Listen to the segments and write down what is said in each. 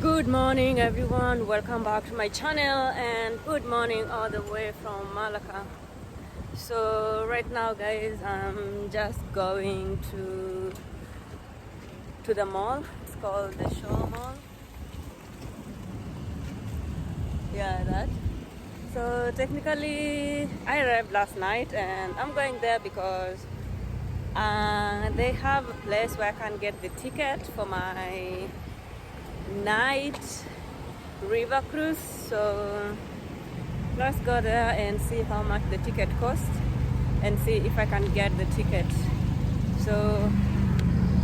Good morning everyone, welcome back to my channel and good morning all the way from Maleka. So right now guys, I'm just going to the mall. It's called the Show Mall. Yeah, that. So technically I arrived last night and I'm going there because they have a place where I can get the ticket for my night river cruise. So let's go there and see how much the ticket costs and see if I can get the ticket. So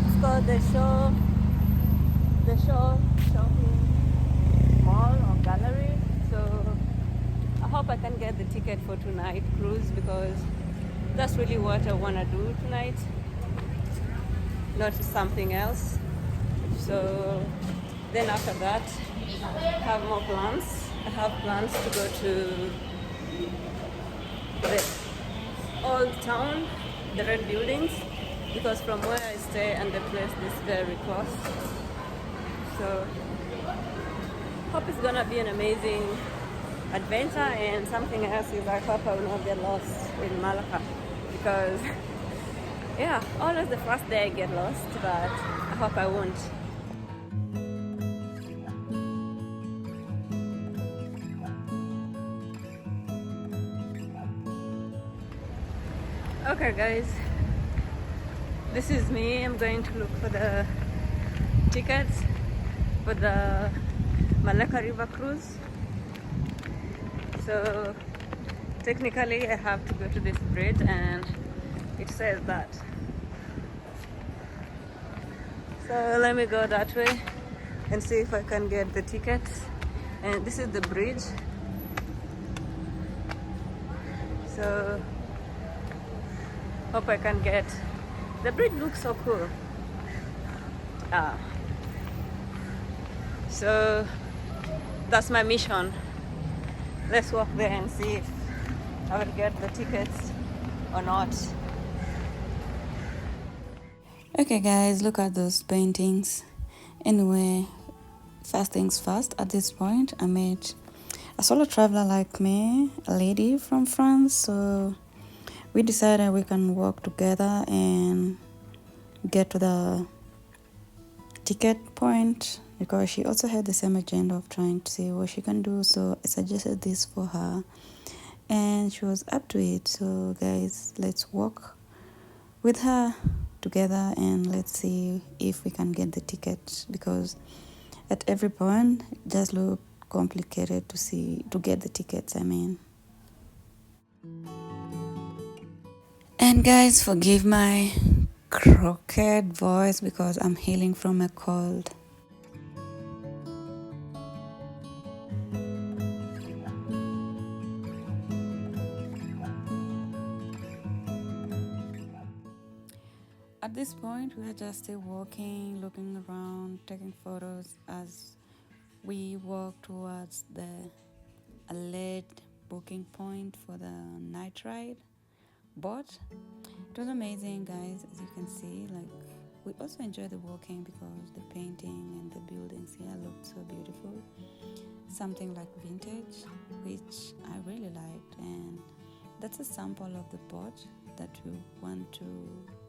it's called the show shopping mall or gallery. So I hope I can get the ticket for tonight cruise because that's really what I want to do tonight, not something else. So then after that I have more plans. I have plans to go to the old town, the red buildings, because from where I stay and the place is very close. So hope it's gonna be an amazing adventure. And something else is I hope I will not get lost in Maleka because yeah, always the first day I get lost, but I hope I won't. Okay guys, this is me. I'm going to look for the tickets for the Maleka River Cruise. So technically I have to go to this bridge and it says that. So let me go that way and see if I can get the tickets. And this is the bridge. So hope I can get. The bridge looks so cool. So that's my mission. Let's walk there and see if I will get the tickets or not. Okay guys, look at those paintings. Anyway, first things first, at this point I met a solo traveler like me, a lady from France. So we decided we can work together and get to the ticket point because she also had the same agenda of trying to see what she can do. So I suggested this for her and she was up to it. So guys, let's walk with her together and let's see if we can get the ticket, because at every point it just look complicated to get the tickets. And guys, forgive my crooked voice because I'm healing from a cold. At this point, we are just still walking, looking around, taking photos as we walk towards the alleged booking point for the night ride. But it was amazing, guys. As you can see, like, we also enjoyed the walking because the painting and the buildings here looked so beautiful. Something like vintage, which I really liked, and that's a sample of the boat that we want to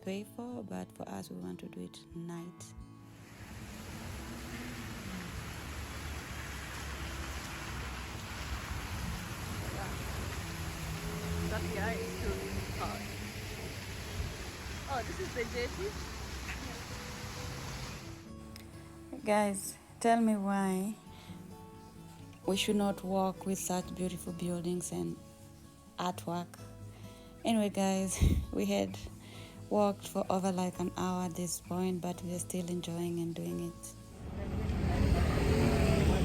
pay for, but for us we want to do it night. That guy is too hot. Oh, this is the jetty? Guys, tell me why we should not walk with such beautiful buildings and artwork. Anyway guys, we had walked for over like an hour at this point, but we are still enjoying and doing it.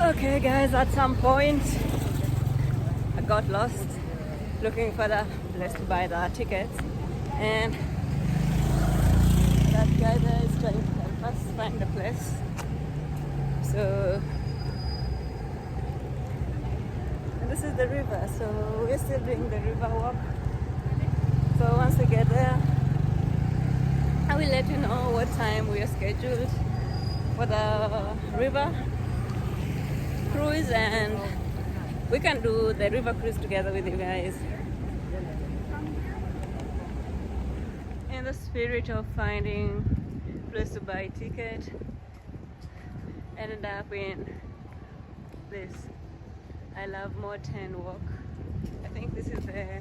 Okay guys, at some point I got lost looking for the place to buy the tickets, and that guy there is trying to help us find the place. So this is the river, so we're still doing the river walk. So once we get there, I will let you know what time we are scheduled for the river. cruise, and we can do the river cruise together with you guys. In the spirit of finding a place to buy a ticket, ended up in this I Love Mountain Walk. I think this is the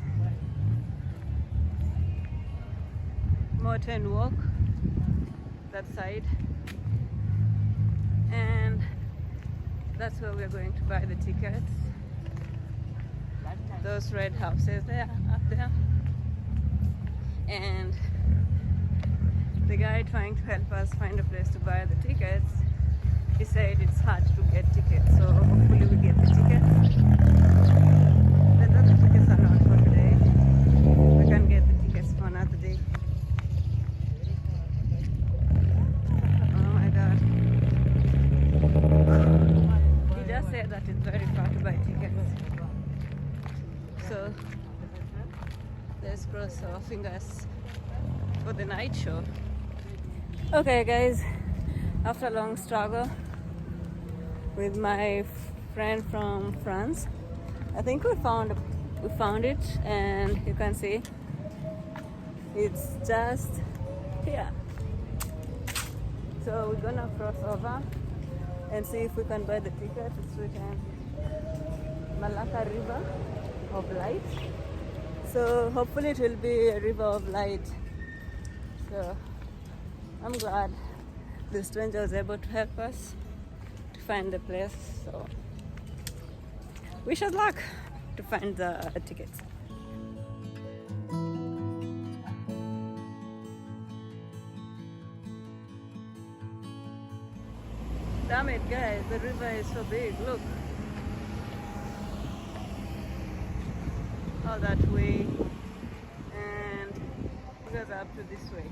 Mountain Walk, that side, and that's where we're going to buy the tickets. Those red houses there, up there, and the guy trying to help us find a place to buy the tickets, he said it's hard to get tickets, so hopefully we get the tickets. But the tickets are not for today. We can get the tickets for another day. Oh my god. He just said that it's very far to buy tickets. So let's cross our fingers for the night show. Okay guys, after a long struggle with my friend from France, I think we found it, and you can see it's just here. So we're gonna cross over and see if we can buy the ticket. It's written Maleka River of Light, so hopefully it will be a river of light. So I'm glad the stranger was able to help us to find the place, so wish us luck to find the tickets. Damn it guys, the river is so big, look. All that way, and it goes up to this way.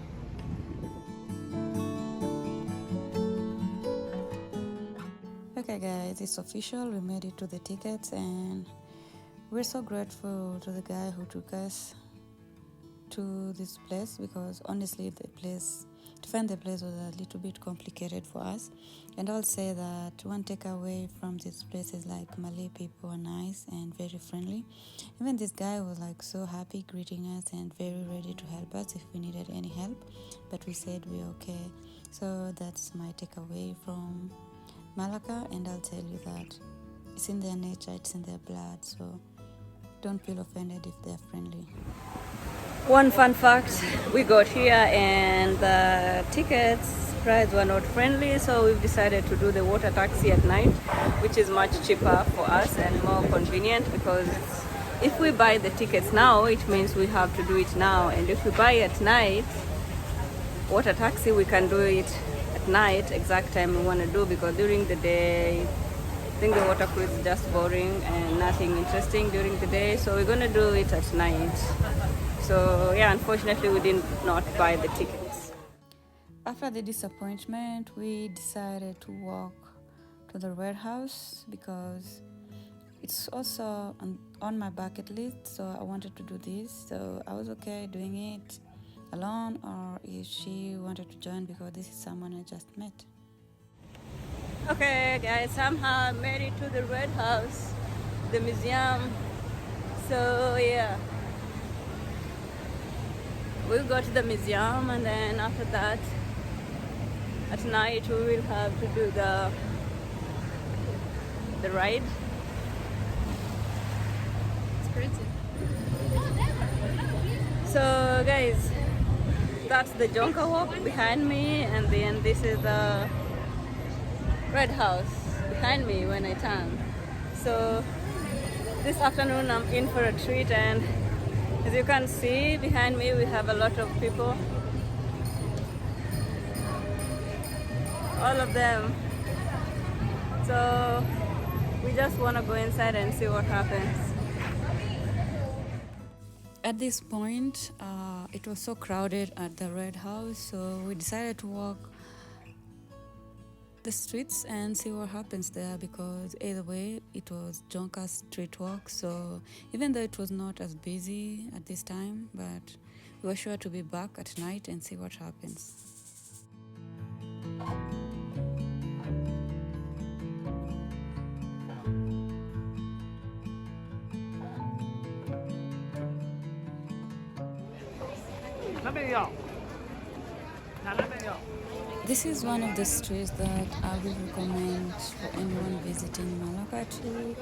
Okay guys, it's official, we made it to the tickets, and we're so grateful to the guy who took us to this place, because honestly to find the place was a little bit complicated for us. And I'll say that one takeaway from this place is like Malay people are nice and very friendly. Even this guy was like so happy greeting us and very ready to help us if we needed any help, but we said we're okay. So that's my takeaway from Maleka, and I'll tell you that it's in their nature, it's in their blood, so don't feel offended if they're friendly. One fun fact, we got here and the tickets price were not friendly, so we've decided to do the water taxi at night, which is much cheaper for us and more convenient, because if we buy the tickets now, it means we have to do it now, and if we buy at night, water taxi, we can do it at night, exact time we want to do, because during the day, I think the water cruise is just boring and nothing interesting during the day, so we're going to do it at night. So yeah, unfortunately we did not buy the tickets. After the disappointment, we decided to walk to the Red House because it's also on my bucket list, so I wanted to do this. So I was okay doing it alone, or if she wanted to join, because this is someone I just met. Okay guys, somehow I made it to the Red House, the museum. So yeah, we'll go to the museum, and then after that, at night we will have to do the ride. It's crazy. So guys, that's the Jonker Walk behind me, and then this is the Red House behind me when I turn. So this afternoon I'm in for a treat, and as you can see behind me we have a lot of people, all of them. So we just want to go inside and see what happens. At this point, it was so crowded at the Red House, so we decided to walk the streets and see what happens there, because either way it was Jonker's street walk, so even though it was not as busy at this time, but we were sure to be back at night and see what happens. This is one of the streets that I will recommend for anyone visiting Malacca to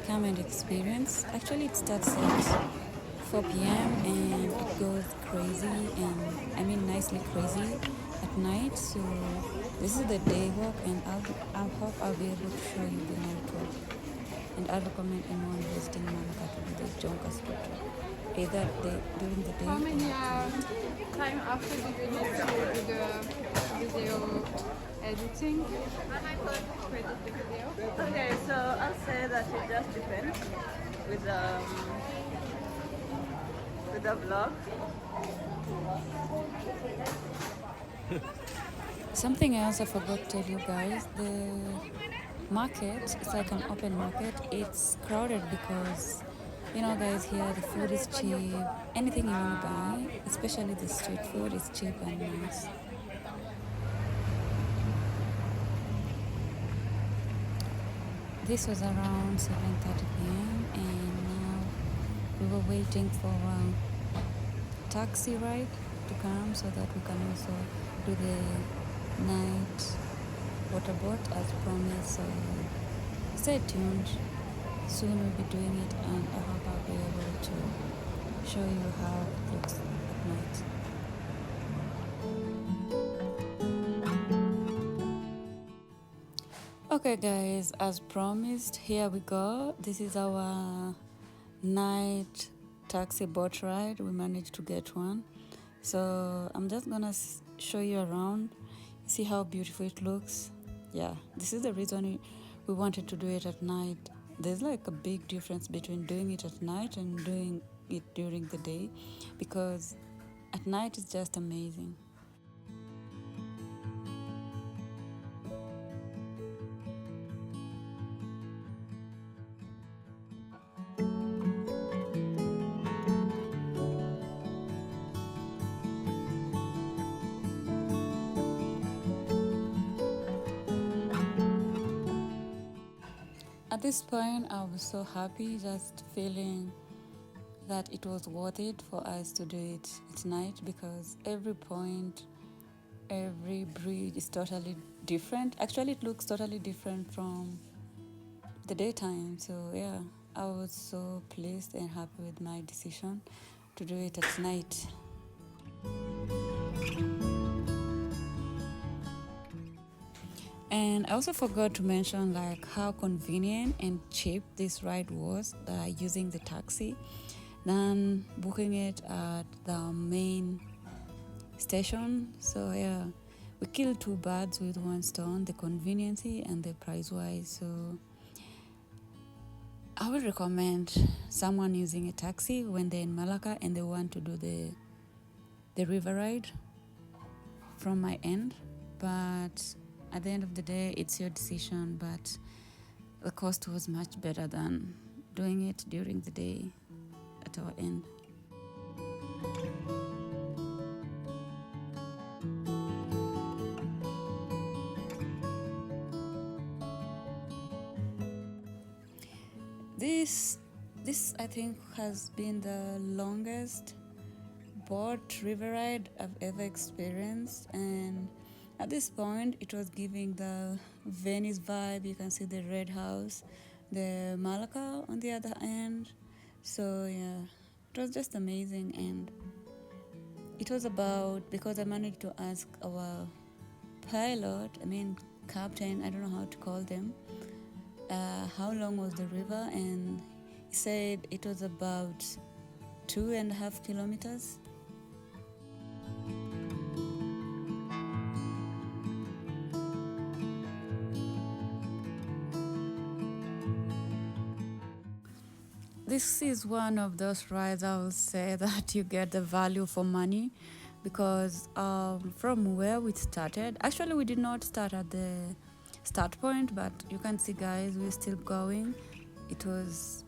come and experience. Actually, it starts at 4 p.m. and it goes crazy, and I mean nicely crazy at night. So this is the day walk, and I hope I'll be able to show you the night walk. And I recommend anyone visiting Malacca to do the Jonka street walk, either during the day How or many at night. time after did you need to do the video editing? Edit the video? Okay, so I'll say that it just depends with the vlog. Something else I forgot to tell you guys, the market, it's like an open market. It's crowded because, you know guys, here the food is cheap. Anything you want to buy, especially the street food, is cheap and nice. This was around 7:30 p.m. and now we were waiting for a taxi ride to come so that we can also do the night water boat as promised. So stay tuned. Soon we'll be doing it, and I hope I'll be able to show you how it looks at night. Okay guys, as promised, here we go. This is our night taxi boat ride. We managed to get one, so I'm just gonna show you around, see how beautiful it looks. Yeah, this is the reason we wanted to do it at night. There's like a big difference between doing it at night and doing it during the day, because at night it's just amazing. At this point, I was so happy, just feeling that it was worth it for us to do it at night, because every point, every bridge is totally different. Actually, it looks totally different from the daytime. So yeah, I was so pleased and happy with my decision to do it at night. And I also forgot to mention like how convenient and cheap this ride was, using the taxi than booking it at the main station. So yeah, we killed two birds with one stone, the convenience and the price wise. So I would recommend someone using a taxi when they're in Malacca and they want to do the river ride from my end. But at the end of the day, it's your decision, but the cost was much better than doing it during the day at our end. This I think has been the longest boat river ride I've ever experienced, and at this point it was giving the Venice vibe. You can see the red house, the Maleka on the other end. So yeah, it was just amazing. And it was about, because I managed to ask our captain, I don't know how to call them, how long was the river, and he said it was about 2.5 kilometers. This is one of those rides I will say that you get the value for money, because from where we started, actually we did not start at the start point, but you can see guys, we're still going. It was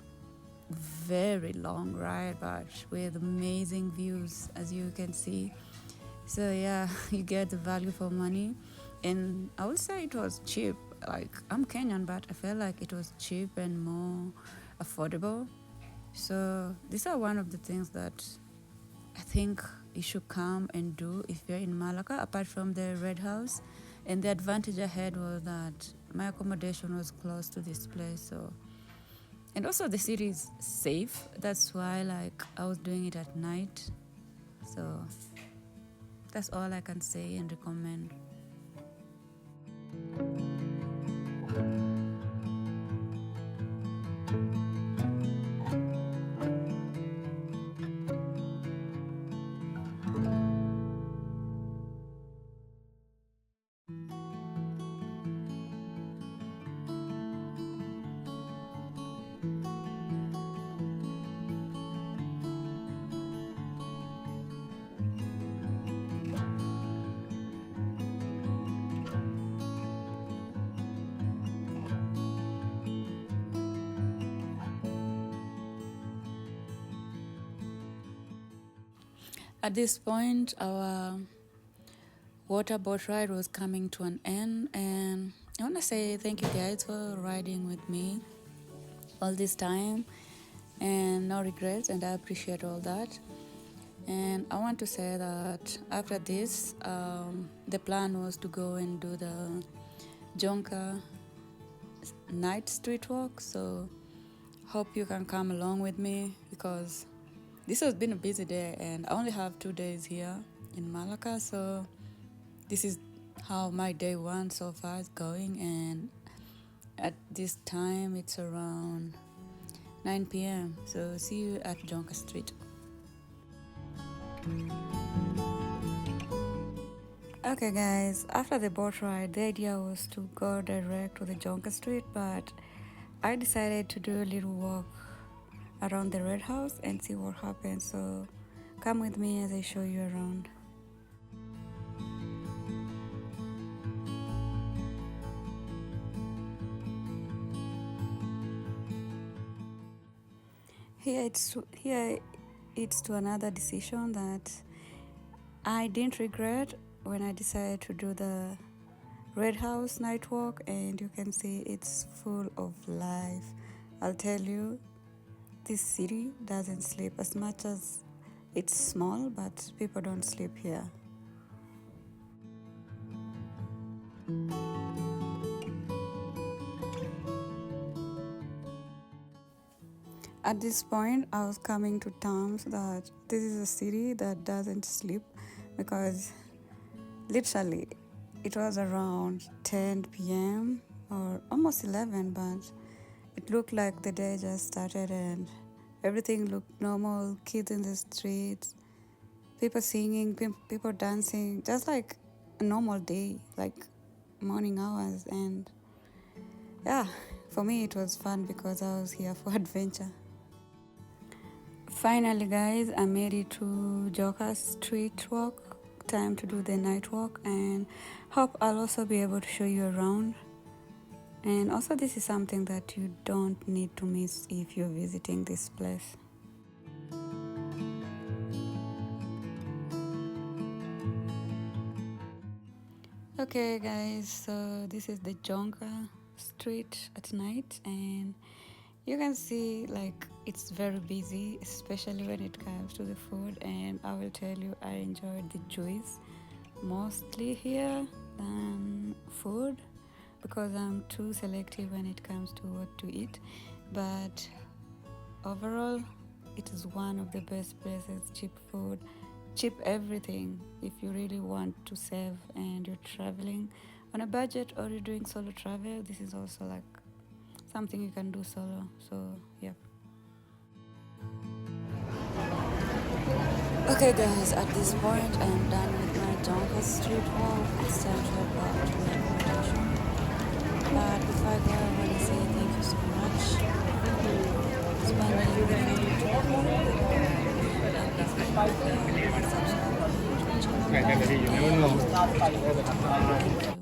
very long ride, but with amazing views, as you can see. So yeah, you get the value for money, and I would say it was cheap. Like, I'm Kenyan, but I felt like it was cheap and more affordable. So these are one of the things that I think you should come and do if you're in Malacca, apart from the Red House. And the advantage I had was that my accommodation was close to this place, so, and also the city is safe. That's why like I was doing it at night. So that's all I can say and recommend. At this point, our water boat ride was coming to an end, and I want to say thank you guys for riding with me all this time, and no regrets, and I appreciate all that. And I want to say that after this, the plan was to go and do the Jonka night street walk, so hope you can come along with me, because this has been a busy day and I only have 2 days here in Malacca, so this is how my day one so far is going. And at this time it's around 9 p.m. so see you at Jonka Street. Okay guys, after the boat ride, the idea was to go direct to the Jonka Street, but I decided to do a little walk around the Red House and see what happens. So come with me as I show you around. Here it's to another decision that I didn't regret when I decided to do the Red House night walk, and you can see it's full of life. I'll tell you, this city doesn't sleep. As much as it's small, but people don't sleep here. At this point, I was coming to terms that this is a city that doesn't sleep, because literally it was around 10 p.m. or almost 11, but it looked like the day just started and everything looked normal. Kids in the streets, people singing, people dancing, just like a normal day, like morning hours. And yeah, for me it was fun because I was here for adventure. Finally guys, I made it to Jonka Street walk. Time to do the night walk, and hope I'll also be able to show you around. And also this is something that you don't need to miss if you're visiting this place. Okay guys, so this is the Jonka Street at night, and you can see like it's very busy, especially when it comes to the food. And I will tell you, I enjoyed the juice mostly here than food, because I'm too selective when it comes to what to eat. But overall, it is one of the best places. Cheap food, cheap everything. If you really want to save and you're traveling on a budget, or you're doing solo travel, this is also like something you can do solo. So yeah. Okay guys, at this point I'm done with my Jonka Street walk. It's time to head back to my accommodation. But before I go, I want to say thank you so much. Spending the day with me.